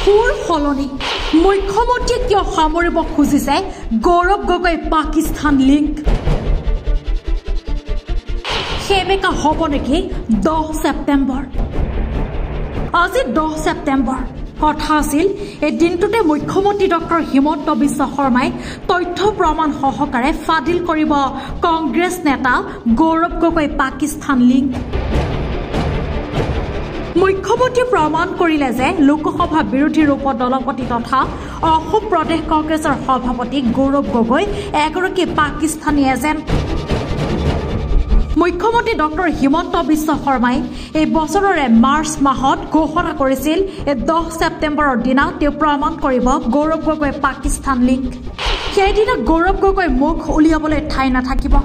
সুৰ সলনি মুখ্যমন্ত্ৰীয়ে কিয় সামৰিব খুজিছে গৌৰৱ গগৈ পাকিস্তান লিংক সেমেকা হ'ব নেকি 10 ছেপ্টেম্বৰ আজি 10 ছেপ্টেম্বৰ কথা আছিল এই দিনটোতে মুখ্যমন্ত্ৰী ডক্টৰ হিমন্ত বিশ্ব শৰ্মাই তথ্য প্ৰমাণ সহকাৰে ফাদিল কৰিব কংগ্ৰেছ নেতা গৌৰৱ গগৈ পাকিস্তান লিংক মুখ্যমন্ত্ৰী প্ৰমাণ কৰিলে যে লোকসভা বিৰোধী উপদলপতি তথা অসম প্ৰদেশ কংগ্ৰেছৰ সভাপতি গৌৰৱ গগৈ এগৰাকী পাকিস্তানী এজেণ্ট মুখ্যমন্ত্ৰী ডক্টৰ হিমন্ত বিশ্ব শৰ্মাই এই বছৰৰে মাৰ্চ মাহত ঘোষণা কৰিছিল 10 ছেপ্টেম্বৰৰ দিনা তেওঁ প্ৰমাণ কৰিব গৌৰৱ গগৈ পাকিস্তান লিংক সেইদিনা গৌৰৱ গগৈ মুখ উলিয়াবলৈ ঠাই নাথাকিব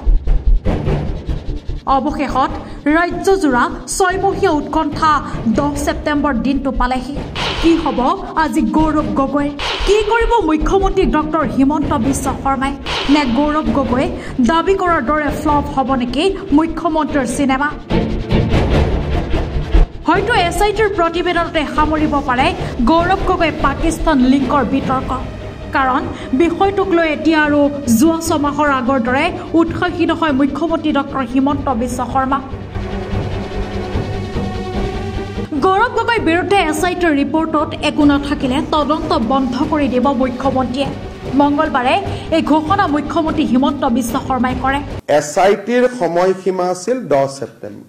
অৱশেষত ৰাজ্যজোৰা 6 মহীয়া উৎকণ্ঠা 10 ছেপ্টেম্বৰ দিনটো পালেহি কি হ'ব আজি গৌৰৱ গগৈ কি কৰিব মুখ্যমন্ত্ৰী ডক্টৰ হিমন্ত বিশ্ব শৰ্মাই নে গৌৰৱ গগৈ দাবী কৰাৰ দৰে ফ্লপ হ'ব নেকি মুখ্যমন্ত্ৰীৰ চিনেমা হয়তো এছআইটিৰ প্ৰতিবেদনতে সামৰিব পাৰে গৌৰৱ গগৈ পাকিস্তান লিংকৰ বিতৰ্ক কাৰণ বিষয়টোক লৈ এতিয়া আৰু যোৱা ছমাহৰ আগৰ দৰে উৎসাহী নহয় মুখ্যমন্ত্ৰী ডক্টৰ হিমন্ত বিশ্ব শৰ্মা গৌৰৱ গগৈৰ বিৰুদ্ধে এছআইটিৰ ৰিপৰ্টত একো নাথাকিলে তদন্ত বন্ধ কৰি দিব মুখ্যমন্ত্ৰীয়ে মঙ্গলবাৰে এই ঘোষণা মুখ্যমন্ত্ৰী হিমন্ত বিশ্ব শৰ্মাই কৰে এছআইটিৰ সময়সীমা আছিল 10 ছেপ্টেম্বৰ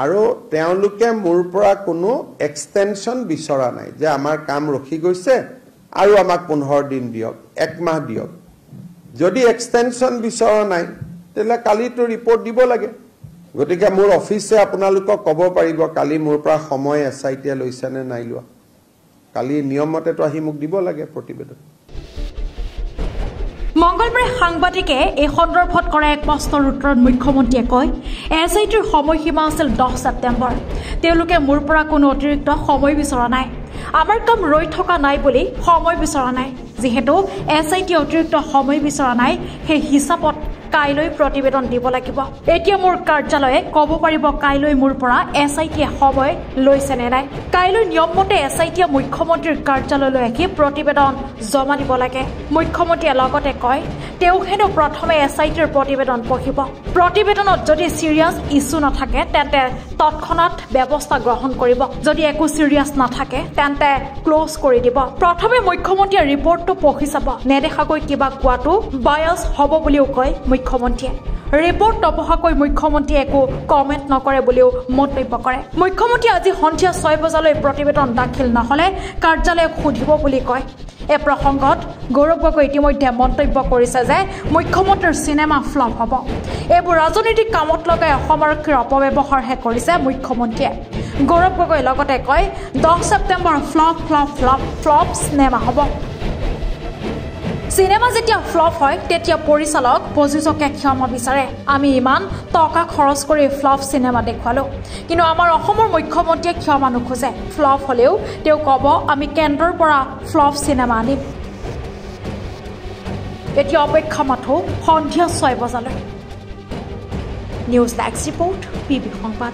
আৰু তেওঁলোকে মোৰ পৰা কোনো এক্সটেনশন বিচৰা নাই যে আমাৰ কাম ৰখি গৈছে আৰু আমাক 15 দিন দিয়ক এক মাহ দিয়ক যদি এক্সটেনশন বিচৰা নাই তেলে কালিটো ৰিপৰ্ট দিব লাগে গতিকে মোৰ অফিসে আপোনালোকক ক'ব পাৰিব কালি মোৰ পৰা সময় এছআইটি লৈছে নে নাই লোৱা কালি নিয়মমতেটো আহি মোক দিব লাগে প্ৰতিবেদন মঙ্গলবাৰে সাংবাদিকে এই সন্দৰ্ভত কৰা এক প্ৰশ্নৰ উত্তৰত মুখ্যমন্ত্ৰীয়ে কয় এছআইটিৰ সময়সীমা আছিল 10 ছেপ্টেম্বৰ তেওঁলোকে মোৰ পৰা কোনো অতিৰিক্ত সময় বিচৰা নাই আমাৰ কাম ৰৈ থকা নাই বুলি সময় বিচৰা নাই যেহেতু এছআইটি অতিৰিক্ত সময় বিচৰা নাই সেই হিচাপত কাইলৈ প্ৰতিবেদন দিব লাগিব এতিয়া মোৰ কাৰ্যালয়ে ক'ব পাৰিব কাইলৈ মোৰ পৰা এছআইটিয়ে সময় লৈছে নে নাই কাইলৈ নিয়মমতে এছআইটিয়ে মুখ্যমন্ত্ৰীৰ কাৰ্যালয়লৈ আহি প্ৰতিবেদন জমা দিব লাগে মুখ্যমন্ত্ৰীয়ে লগতে কয় তেওঁ হেনো প্ৰথমে এছআইটিৰ প্ৰতিবেদন পঢ়িব প্ৰতিবেদনত যদি সিৰিয়াছ ইছ্যু নাথাকে তেন্তে তৎক্ষণাৎ ব্যৱস্থা গ্ৰহণ কৰিব যদি একো সিৰিয়াছ নাথাকে তেন্তে ক্লোজ কৰি দিব প্ৰথমে মুখ্যমন্ত্ৰীয়ে ৰিপৰ্টটো পঢ়ি চাব নেদেখাকৈ কিবা কোৱাটো বায়াস হ'ব বুলিও কয় মুখ্যমন্ত্ৰীয়ে ৰিপৰ্ট নপঢ়াকৈ মুখ্যমন্ত্ৰীয়ে একো কমেণ্ট নকৰে বুলিও মন্তব্য কৰে মুখ্যমন্ত্ৰী আজি সন্ধিয়া 6 বজালৈ প্ৰতিবেদন দাখিল নহলে কাৰ্যালয়ক সুধিব বুলি কয় এই প্ৰসংগত গৌৰৱ গগৈ ইতিমধ্যে মন্তব্য কৰিছে যে মুখ্যমন্ত্ৰীৰ চিনেমা ফ্লপ হ'ব এইবোৰ ৰাজনৈতিক কামত লগাই অসম আৰক্ষীৰ অপব্যৱহাৰহে কৰিছে মুখ্যমন্ত্ৰীয়ে গৌৰৱ গগৈ লগতে কয় 10 ছেপ্টেম্বৰ ফ্লপ চিনেমা হ'ব চিনেমা যেতিয়া ফ্লপ হয় তেতিয়া পৰিচালক প্ৰযোজকে ক্ষমা বিচাৰে আমি ইমান টকা খৰচ কৰি ফ্লপ চিনেমা দেখুৱালো কিন্তু আমাৰ অসমৰ মুখ্যমন্ত্ৰীয়ে ক্ষমা নোখোজে ফ্লপ হলেও তেওঁ ক'ব আমি কেন্দ্ৰৰ পৰা ফ্লপ চিনেমা আনিম এতিয়া অপেক্ষা মাথো সন্ধিয়া 6 বজালৈ নিউজ ডেস্ক ৰিপৰ্ট পিবি সংবাদ